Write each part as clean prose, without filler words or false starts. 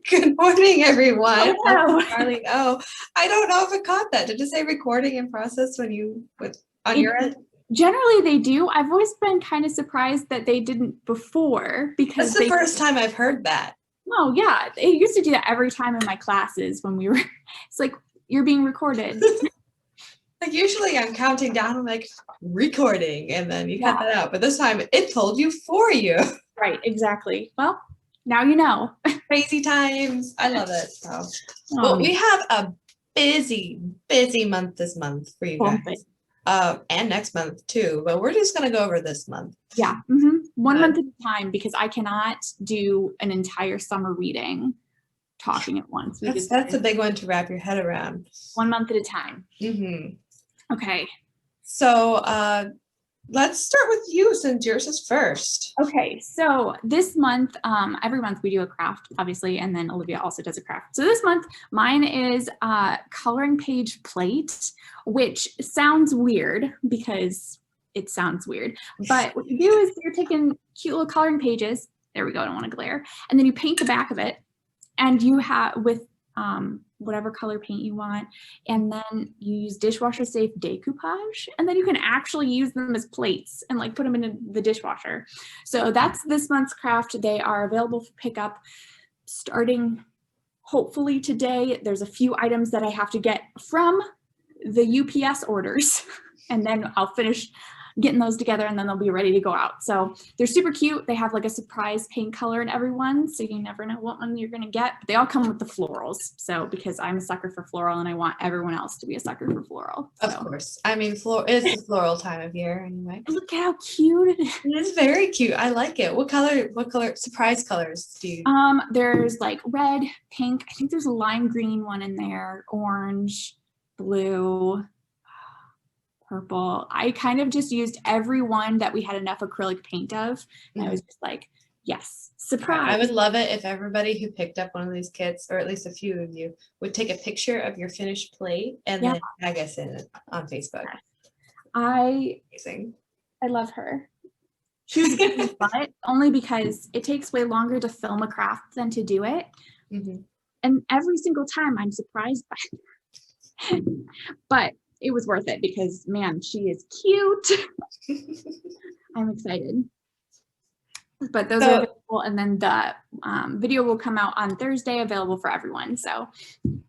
Good morning, everyone. Oh, Welcome no. to Marley. Oh, I don't know if it caught that. Did it say recording in process when you on your It end? generally they do. I've always been kind of surprised that they didn't before That's because the they, first time I've heard that. oh yeah, they used to do that every time in my classes when we were, it's like, you're being recorded. Like usually I'm counting down, I'm like recording, and then you cut Yeah, that out. But this time it told you for you. right, exactly. Well, now you know. Crazy times. I love it. So, Oh well, we man, have a busy month this month for you bump it. guys. And next month too. But we're just gonna go over this month. Yeah, one month at a time because I cannot do an entire summer reading talking at once because That's a big one to wrap your head around. 1 month at a time. Mm-hmm. Okay. So let's start with you since yours is first. Okay, so this month, every month we do a craft, obviously, and then Olivia also does a craft. So this month, mine is coloring page plate, which sounds weird because it sounds weird. But what you do is you're taking cute little coloring pages. There we go, I don't want to glare. And then you paint the back of it, and you have with whatever color paint you want, and then you use dishwasher safe decoupage, and then you can actually use them as plates and like put them in the dishwasher. So that's this month's craft. They are available for pickup starting hopefully today. There's a few items that I have to get from the UPS orders and then I'll finish getting those together and then they'll be ready to go out. So they're super cute. They have like a surprise paint color in every one, so you never know what one you're gonna get. But they all come with the florals. So because I'm a sucker for floral and I want everyone else to be a sucker for floral. So. Of course. I mean, it's the floral time of year anyway. Look at how cute it is. It is very cute. I like it. What color surprise colors do you? There's like red, pink. I think there's a lime green one in there, orange, blue, purple. I kind of just used every one that we had enough acrylic paint of. And I was just like, yes, surprise. I would love it if everybody who picked up one of these kits, or at least a few of you, would take a picture of your finished plate and then tag us in it on Facebook. Amazing. I love her. She was getting butt only because it takes way longer to film a craft than to do it. And every single time I'm surprised by it. But it was worth it because man, she is cute. I'm excited. But those are available, and then the video will come out on Thursday, available for everyone. So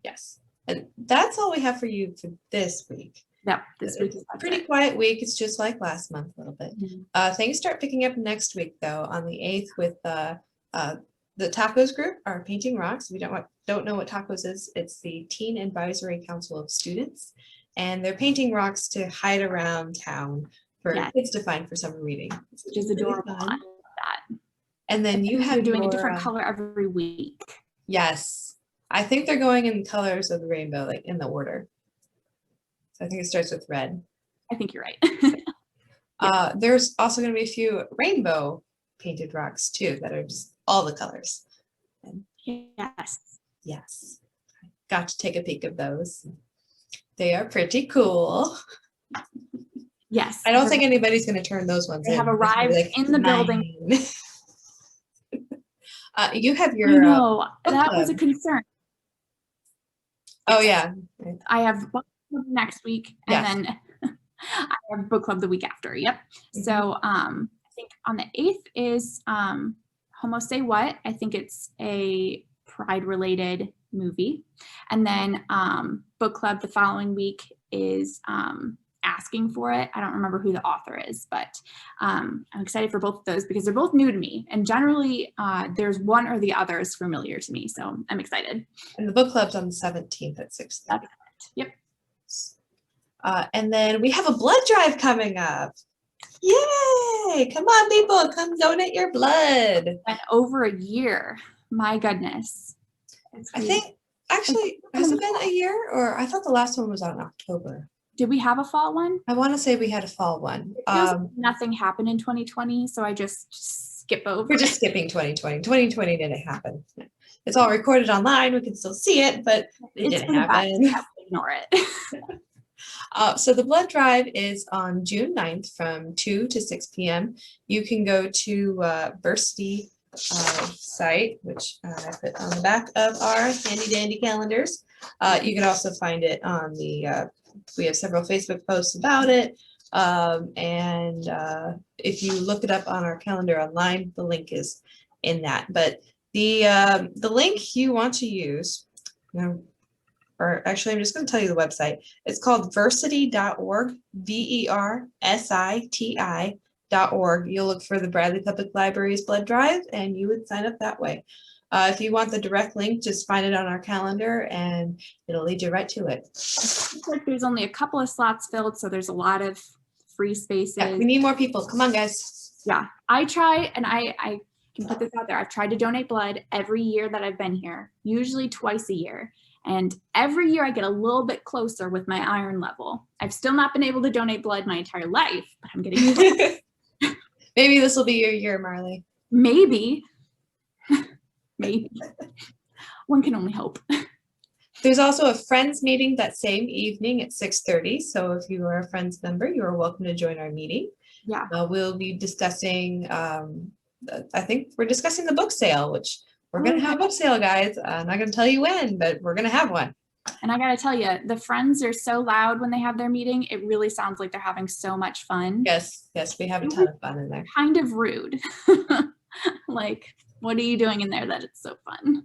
yes, and that's all we have for you for this week. Yep, this week is pretty quiet week. It's just like last month a little bit. Things start picking up next week though, on the 8th with the tacos group are painting rocks. We don't know what tacos is. It's the Teen Advisory Council of Students, and they're painting rocks to hide around town for kids to find for summer reading, which is adorable. I love that. And then you have doing a different color every week. Yes, I think they're going in colors of the rainbow, like in the order. So I think it starts with red. I think you're right. There's also going to be a few rainbow painted rocks too that are just all the colors. And yes, got to take a peek of those. They are pretty cool. Yes, I don't think anybody's going to turn those ones in. They have arrived in the building. You have your. That was a concern. Oh yeah. I have book club next week, and then I have book club the week after. Yep. So I think on the 8th is Homo Say What. I think it's a Pride related movie, and then book club the following week is Asking for It. I don't remember who the author is, but I'm excited for both of those because they're both new to me, and generally there's one or the other is familiar to me, so I'm excited. And the book club's on the 17th at 6:30. Yep. And then we have a blood drive coming up. Yay! Come on, people, come donate your blood. Been over a year. My goodness. I think actually has it been a year, or I thought the last one was on October. Did we have a fall one? I want to say we had a fall one. Nothing happened in 2020, so I just skip over. We're just skipping 2020. 2020 didn't happen. It's all recorded online. We can still see it, but it didn't happen. Ignore it. So the blood drive is on June 9th from 2 to 6 p.m. You can go to Versity site, which I put on the back of our handy dandy calendars. You can also find it on the, we have several Facebook posts about it. And if you look it up on our calendar online, the link is in that. But the link you want to use, or actually, I'm just going to tell you the website. It's called versity.org, VERSITI.org. You'll look for the Bradley Public Library's blood drive, and you would sign up that way. If you want the direct link, just find it on our calendar, and it'll lead you right to it. Looks like there's only a couple of slots filled, so there's a lot of free spaces. Yeah, we need more people. Come on, guys. Yeah, I try, and I can put this out there. I've tried to donate blood every year that I've been here, usually twice a year. And every year I get a little bit closer with my iron level. I've still not been able to donate blood my entire life, but I'm getting close. Maybe this will be your year, Marley. Maybe. Maybe. One can only hope. There's also a Friends meeting that same evening at 6:30. So if you are a Friends member, you are welcome to join our meeting. Yeah. We'll be discussing, I think we're discussing the book sale, which we're going to have a book sale, guys. I'm not going to tell you when, but we're going to have one. And I got to tell you, the Friends are so loud when they have their meeting. It really sounds like they're having so much fun. Yes, we have a ton of fun in there. Kind of rude. Like, what are you doing in there that it's so fun?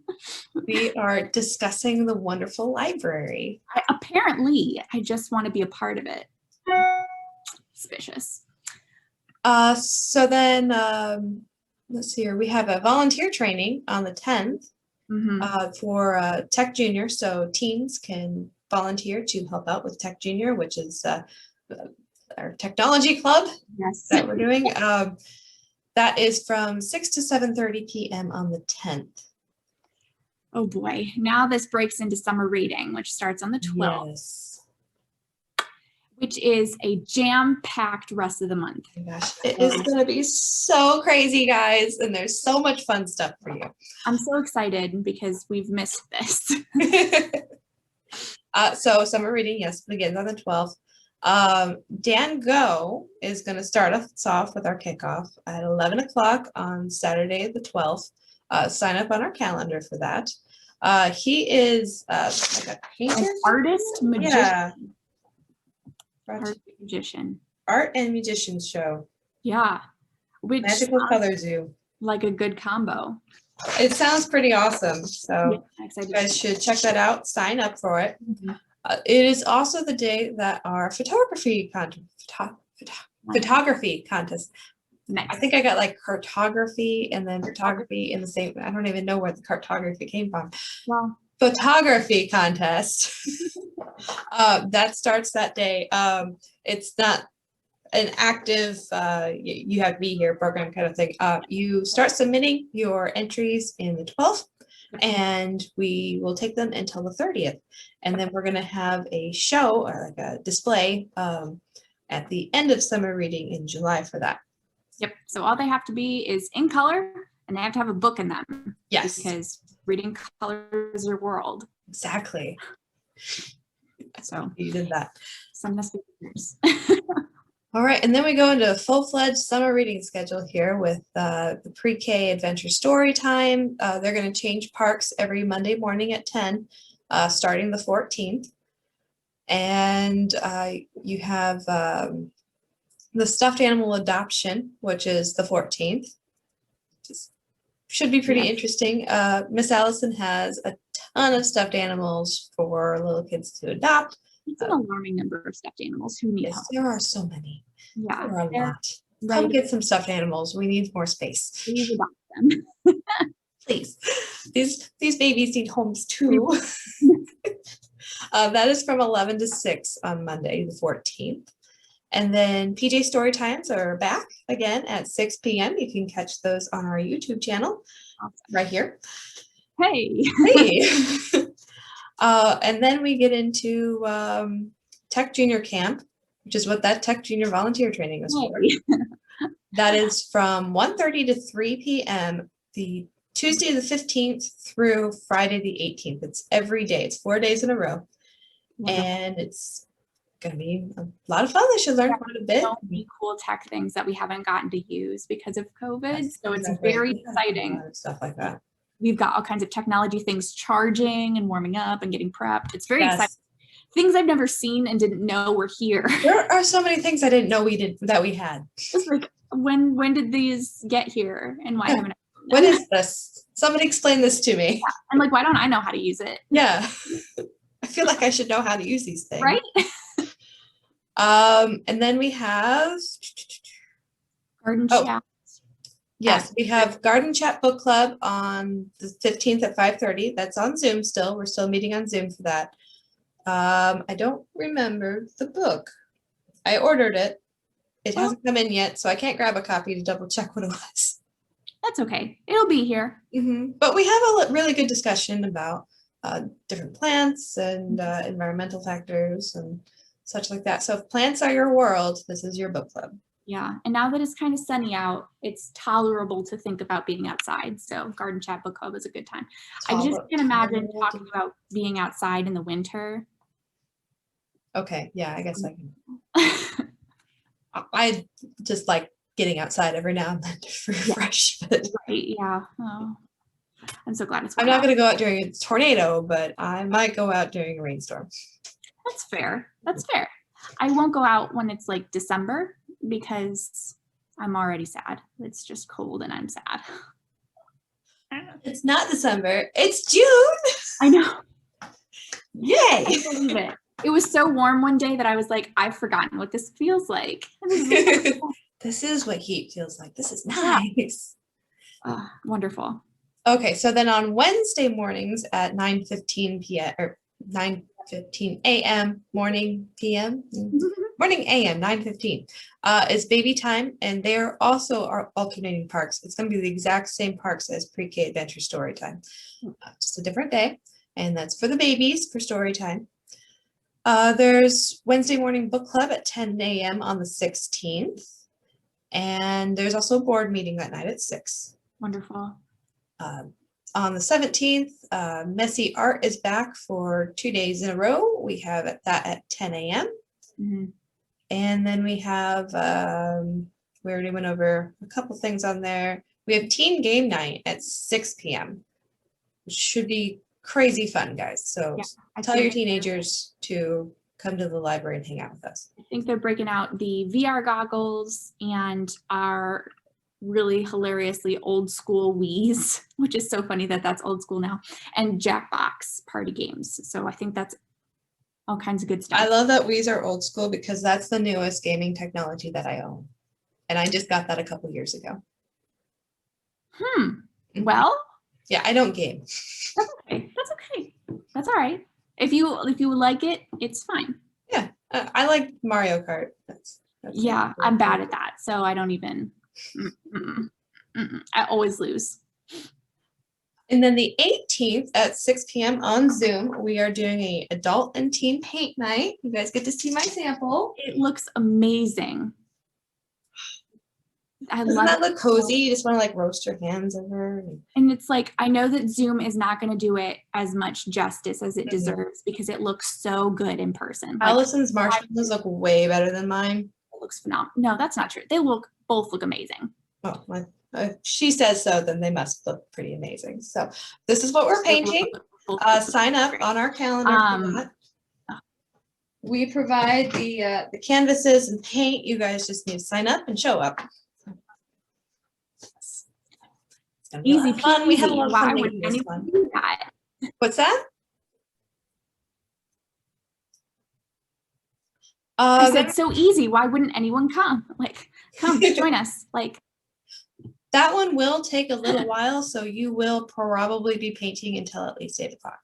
We are discussing the wonderful library. Apparently, I just want to be a part of it. Suspicious. So then, let's see here. We have a volunteer training on the 10th for Tech Junior. So teens can volunteer to help out with Tech Junior, which is our technology club that we're doing. That is from 6 to 7:30 p.m. on the 10th. Oh boy. Now this breaks into summer reading, which starts on the 12th. Yes. Which is a jam-packed rest of the month. Oh my gosh, it is going to be so crazy, guys, and there's so much fun stuff for you. I'm so excited because we've missed this. So summer reading, yes, begins on the 12th. Dan Go is going to start us off with our kickoff at 11 o'clock on Saturday the 12th. Sign up on our calendar for that. He is like a painter? An artist, magician. Yeah. Magician. Art and musician show. Yeah. Which Magical Color Zoo. Like a good combo. It sounds pretty awesome. So Yeah, you guys should check that out. Sign up for it. It is also the day that our photography contest. Nice. I think I got like cartography and then photography in the same. I don't even know where the cartography came from. Well, photography contest. That starts that day. It's not an active, you have to be here program kind of thing. You start submitting your entries in the 12th, and we will take them until the 30th. And then we're going to have a show or like a display at the end of summer reading in July for that. Yep. So all they have to be is in color, and they have to have a book in them. Yes. Because reading colors your world. Exactly. So you did that. Send us pictures. All right, and then we go into a full-fledged summer reading schedule here with the pre-K adventure story time. They're going to change parks every Monday morning at 10, starting the 14th. And you have the stuffed animal adoption, which is the 14th. Should be pretty interesting. Miss Allison has a ton of stuffed animals for little kids to adopt. It's an alarming number of stuffed animals who need help. There are so many. Yeah, there are a lot. Come get some stuffed animals. We need more space. Please adopt them. Please. These babies need homes too. That is from 11 to 6 on Monday, the 14th. And then PJ Story Times are back again at 6 p.m. You can catch those on our YouTube channel right here. Hey. Hey. And then we get into Tech Junior Camp, which is what that Tech Junior volunteer training is for. That is from 1:30 to 3 p.m. the Tuesday the 15th through Friday the 18th. It's every day. It's 4 days in a row. And it's gonna be a lot of fun. They should learn quite a bit. So many cool tech things that we haven't gotten to use because of COVID. Yes, So it's exactly. very We have a exciting. lot of stuff like that. We've got all kinds of technology things, charging and warming up and getting prepped. It's very Yes. exciting. Things I've never seen and didn't know were here. There are so many things I didn't know that we had. It's like, when did these get here and why haven't I? What is this? Somebody explain this to me. Yeah. And like, why don't I know how to use it? Yeah. I feel like I should know how to use these things. Right? And then we have Garden chat. Yes, we have Garden Chat Book Club on the 15th at 5:30. That's on Zoom still. We're still meeting on Zoom for that. I don't remember the book. I ordered it. It hasn't come in yet, so I can't grab a copy to double check what it was. That's okay. It'll be here. But we have a really good discussion about different plants and environmental factors and such like that. So if plants are your world, this is your book club. Yeah. And now that it's kind of sunny out, it's tolerable to think about being outside. So Garden Chat Book Club is a good time. I just can't imagine talking about being outside in the winter. Okay. Yeah, I guess I can. I just like getting outside every now and then to refresh. But right. Yeah. Oh, I'm so glad it's. I'm not going to go out during a tornado, but I might go out during a rainstorm. That's fair. That's fair. I won't go out when it's like December because I'm already sad. It's just cold and I'm sad. It's not December. It's June. I know. Yay. I believe it. It was so warm one day that I was like, I've forgotten what this feels like. This is what heat feels like. This is nice. Wonderful. Okay, so then on Wednesday mornings at 9:15 p.m. or 9:15 a.m. morning p.m. morning a.m. 9:15 is baby time, and they're also our alternating parks. It's going to be the exact same parks as pre-K adventure story time, just a different day, and that's for the babies for story time. There's Wednesday morning book club at 10 a.m. on the 16th, and there's also a board meeting that night at 6. Wonderful. On the 17th, Messy Art is back for 2 days in a row. We have that at 10 a.m. And then we have, we already went over a couple things on there. We have Teen Game Night at 6 p.m., which should be crazy fun, guys. So tell your teenagers to come to the library and hang out with us. I think they're breaking out the VR goggles and our really hilariously old school Wii's, which is so funny that that's old school now, and Jackbox party games. So I think that's all kinds of good stuff. I love that Wii's are old school because that's the newest gaming technology that I own. And I just got that a couple years ago. Well, yeah, I don't game. That's okay. That's okay. That's all right. If you like it, it's fine. Yeah, I like Mario Kart. That's yeah, I'm bad at that, so I don't even. I always lose. And then the 18th at 6 p.m. on Zoom, we are doing a adult and teen paint night. You guys get to see my sample. It looks amazing. Doesn't that look cozy? You just want to like roast your hands over. And it's like, I know that Zoom is not going to do it as much justice as it deserves because it looks so good in person. Like, Allison's marshmallows look way better than mine. It looks phenomenal. No, that's not true. They both look amazing. Oh, if she says so, then they must look pretty amazing. So this is what we're painting. Sign up on our calendar for that. We provide the canvases and paint. You guys just need to sign up and show up. Easy peasy. We have a lot of fun Why would anyone do that? What's that? I said so easy. Why wouldn't anyone come? Like, come join us. Like, that one will take a little while, so you will probably be painting until at least 8 o'clock.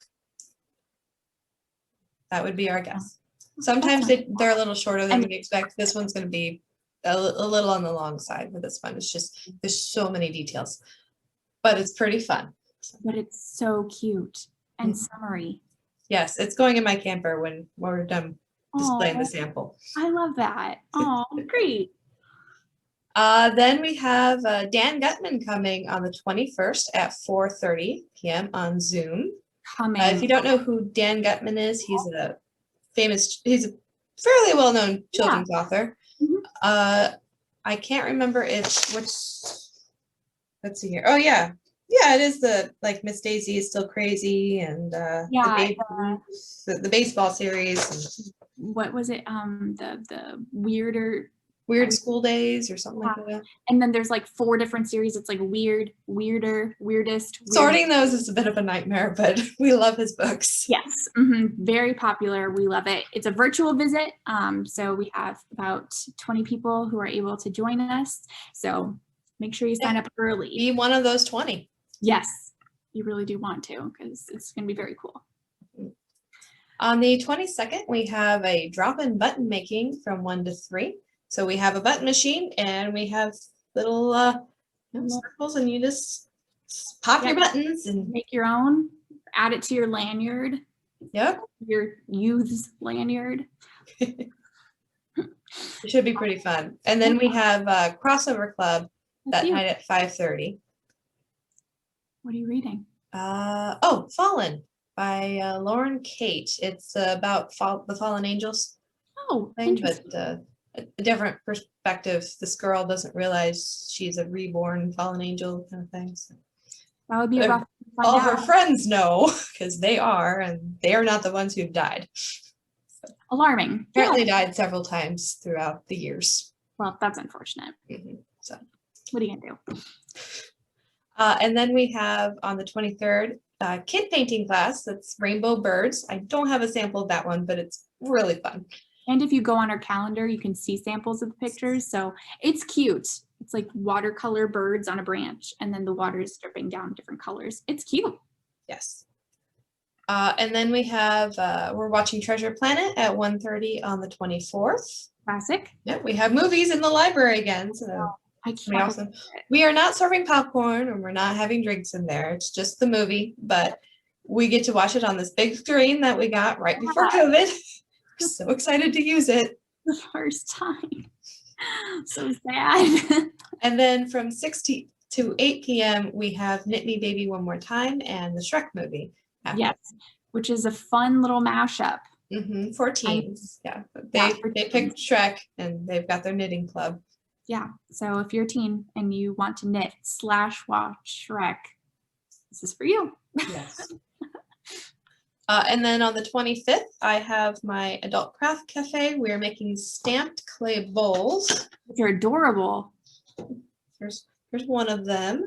That would be our guess. Sometimes they're a little shorter than we expect. This one's going to be a little on the long side for this one. It's just, there's so many details, but it's pretty fun. But it's so cute and summery. Yes, it's going in my camper when we're done displaying the sample. I love that. Oh, great. Then we have Dan Gutman coming on the 21st at 4:30 p.m. on Zoom. If you don't know who Dan Gutman is, he's a fairly well-known Yeah. children's author. Mhm. I can't remember let's see here. Oh yeah. Yeah, it is the like Miss Daisy is Still Crazy and Yeah, the baseball series and what was it? The weirder. Weird School Days or something like that. And then there's like 4 different series. It's like weird, weirder, weirdest. Sorting those is a bit of a nightmare, but we love his books. Yes, very popular. We love it. It's a virtual visit. So we have about 20 people who are able to join us. So make sure you sign up early. Be one of those 20. Yes, you really do want to, because it's going to be very cool. On the 22nd, we have a drop-in button making from 1 to 3. So we have a button machine and we have little circles, and you just pop your buttons and make your own, add it to your lanyard. Yep. Your youth's lanyard. It should be pretty fun. And then we have a crossover club that night at 5:30. What are you reading? Fallen by Lauren Kate. It's about the fallen angels. Oh, thing, but a different perspective. This girl doesn't realize she's a reborn fallen angel kind of thing. So. That would be a rough. All her friends know, because they are, and they are not the ones who've died. So, alarming. Apparently died several times throughout the years. Well, that's unfortunate. So, what are you gonna do? And then we have on the 23rd, kid painting class. That's Rainbow Birds. I don't have a sample of that one, but it's really fun. And if you go on our calendar, you can see samples of the pictures. So it's cute. It's like watercolor birds on a branch, and then the water is dripping down different colors. It's cute. Yes. And then we have, we're watching Treasure Planet at 1:30 on the 24th. Classic. Yep, we have movies in the library again. So awesome. We are not serving popcorn and we're not having drinks in there. It's just the movie, but we get to watch it on this big screen that we got right before COVID. We're so excited to use it. The first time. So sad. And then from 6 to 8 p.m. we have Knit Me Baby One More Time and the Shrek movie. Yes, which is a fun little mashup. For teens. They picked Shrek and they've got their knitting club. Yeah, so if you're a teen and you want to knit / watch Shrek, this is for you. Yes. And then on the 25th, I have my adult craft cafe. We're making stamped clay bowls. They're adorable. Here's one of them.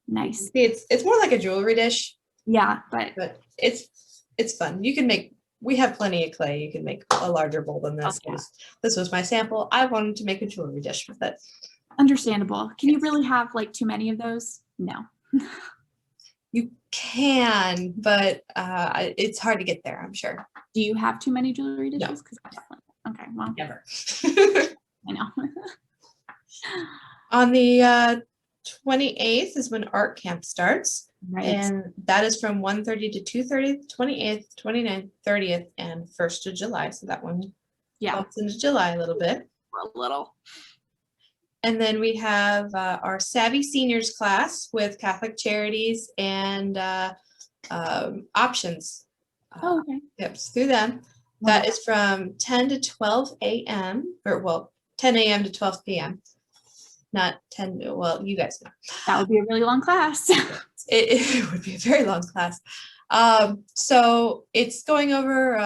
Nice. It's more like a jewelry dish. Yeah, but it's fun. You can make. We have plenty of clay. You can make a larger bowl than this. Okay. This was my sample. I wanted to make a jewelry dish with it. Understandable. Can you really have like too many of those? No. You can, but it's hard to get there, I'm sure. Do you have too many jewelry dishes? No. Okay, well. Never. I know. On the 28th is when art camp starts. Right. And that is from 1:30 to 2:30, 28th, 29th, 30th, and 1st of July. So that one bumps into July a little bit. A little. And then we have our Savvy Seniors class with Catholic Charities and options. Okay. Yep, through them. That is from 10 to 12 a.m. or well, 10 a.m. to 12 p.m. Not 10. Well, you guys know. That would be a really long class. It would be a very long class. So it's going over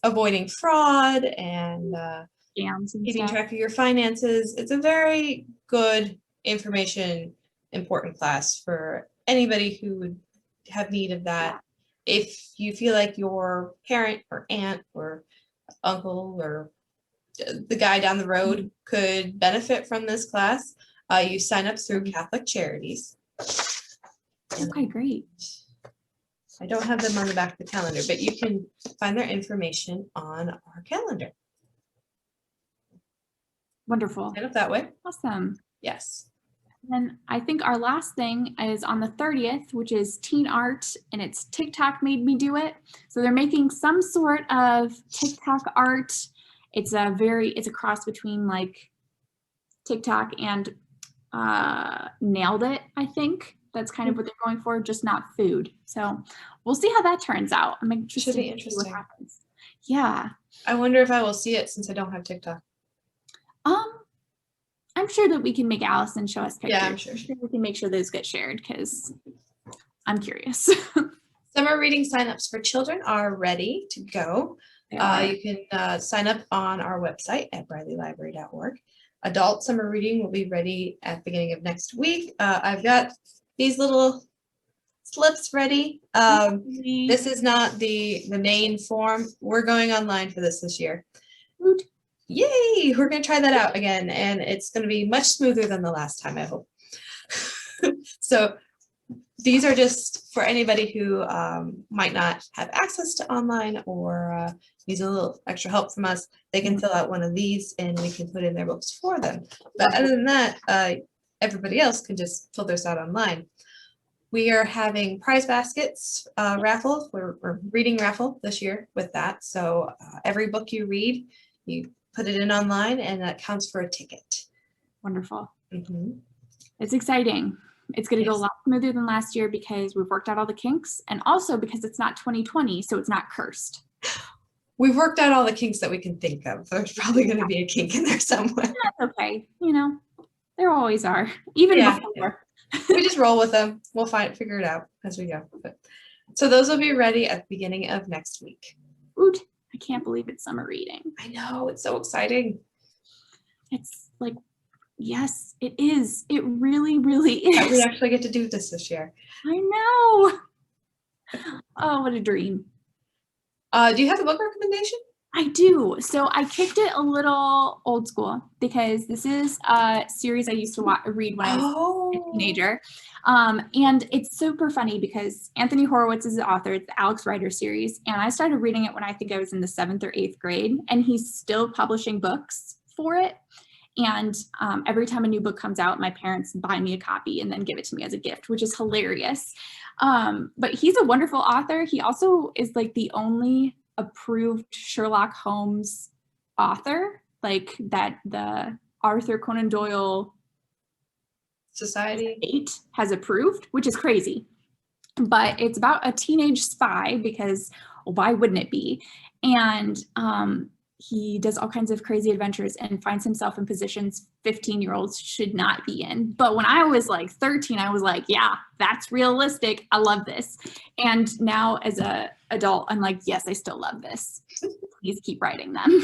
avoiding fraud and keeping track of your finances. It's a very good information, important class for anybody who would have need of that. Yeah. If you feel like your parent or aunt or uncle or the guy down the road could benefit from this class, you sign up through Catholic Charities. Okay, great. I don't have them on the back of the calendar, but you can find their information on our calendar. Wonderful. Sign up that way. Awesome. Yes. And I think our last thing is on the 30th, which is teen art, and it's TikTok made me do it. So they're making some sort of TikTok art. It's a cross between like TikTok and Nailed It, I think. That's kind of what they're going for, just not food. So we'll see how that turns out. I'm interested Should be to see interesting. what happens. Yeah. I wonder if I will see it since I don't have TikTok. I'm sure that we can make Allison show us pictures. Yeah, I'm sure. We can make sure those get shared because I'm curious. Summer reading signups for children are ready to go. You can sign up on our website at brileylibrary.org. Adult summer reading will be ready at the beginning of next week. I've got these little slips ready. This is not the main form. We're going online for this year. Woot. Yay! We're going to try that out again, and it's going to be much smoother than the last time, I hope. So these are just for anybody who might not have access to online or needs a little extra help from us. They can fill out one of these and we can put in their books for them. But other than that, everybody else can just fill theirs out online. We are having prize baskets raffle. We're reading raffle this year with that. So every book you read, you put it in online and that counts for a ticket. Wonderful. Mm-hmm. It's exciting. It's going to go a lot smoother than last year because we've worked out all the kinks and also because it's not 2020, so it's not cursed. We've worked out all the kinks that we can think of. There's probably going to be a kink in there somewhere. That's okay. You know, there always are, even before. We just roll with them. We'll figure it out as we go. So those will be ready at the beginning of next week. Oot, I can't believe it's summer reading. I know, it's so exciting. It's like, yes, it is. It really, really is. That we actually get to do this year. I know. Oh, what a dream. Do you have a book recommendation? I do. So I kicked it a little old school because this is a series I used to read when I was a teenager. And it's super funny because Anthony Horowitz is the author. It's the Alex Rider series. And I started reading it when I think I was in the 7th or 8th grade. And he's still publishing books for it. And every time a new book comes out, my parents buy me a copy and then give it to me as a gift, which is hilarious. But he's a wonderful author. He also is like the only approved Sherlock Holmes author, like that the Arthur Conan Doyle Society has approved, which is crazy. But it's about a teenage spy because why wouldn't it be? And he does all kinds of crazy adventures and finds himself in positions 15-year-olds should not be in. But when I was like 13, I was like, yeah, that's realistic. I love this. And now as an adult, I'm like, yes, I still love this. Please keep writing them.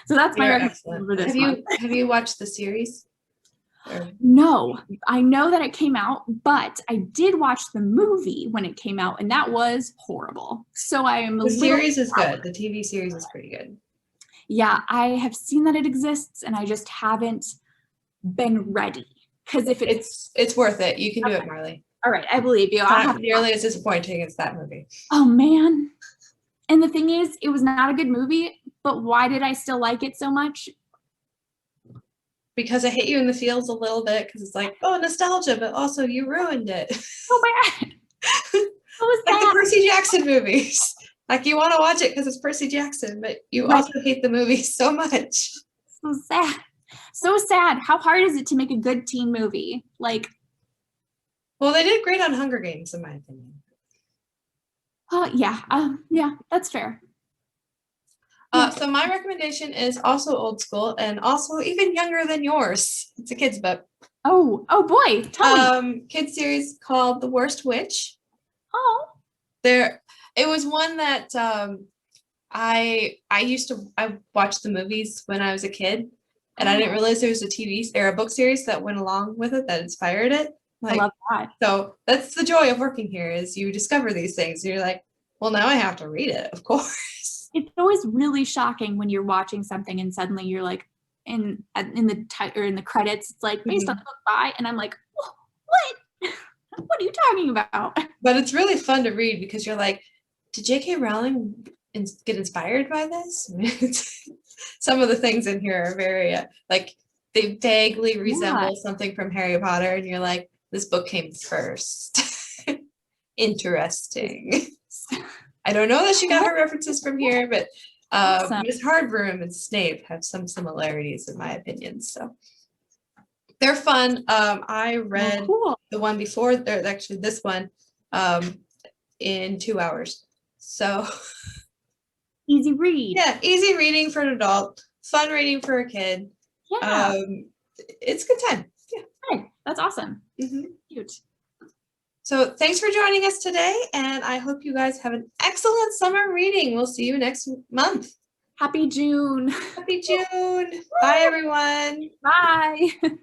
So that's my recommendation for this month. Have you watched the series? No, I know that it came out, but I did watch the movie when it came out, and that was horrible. So I am the series is good. The TV series is pretty good. Yeah, I have seen that it exists, and I just haven't been ready. Because if it's worth it, you can do it, Marley. All right, I believe you. It's not nearly as disappointing as that movie. Oh man! And the thing is, it was not a good movie. But why did I still like it so much? Because it hit you in the feels a little bit. Because it's like, oh, nostalgia, but also you ruined it. Oh my god! What was like that? the Percy Jackson movies. Like you want to watch it because it's Percy Jackson, but you also hate the movie so much. So sad. So sad. How hard is it to make a good teen movie? Like, well, they did great on Hunger Games, in my opinion. Yeah, that's fair. So my recommendation is also old school and also even younger than yours. It's a kid's book. Oh boy, tell me. Kids series called The Worst Witch. Oh. It was one that I watched the movies when I was a kid, and I didn't realize there was a book series that went along with it that inspired it. I love that. So that's the joy of working here is you discover these things. And you're like, well, now I have to read it, of course. It's always really shocking when you're watching something and suddenly you're like in the credits, it's like based on the book by, and I'm like, what? What are you talking about? But it's really fun to read because you're like, did J.K. Rowling get inspired by this? Some of the things in here are very like they vaguely resemble something from Harry Potter, and you're like, this book came first. Interesting. I don't know that she got her references from here, but Miss Hardroom and Snape have some similarities in my opinion. So They're fun. I read cool. the one before, or actually this one, in 2 hours. So Easy read. yeah, easy reading for an adult, fun reading for a kid. Yeah. It's a good time. Yeah. Good. That's awesome. Mhm. Cute. So thanks for joining us today, and I hope you guys have an excellent summer reading. We'll see you next month. Happy June. Happy June. Bye, everyone. Bye.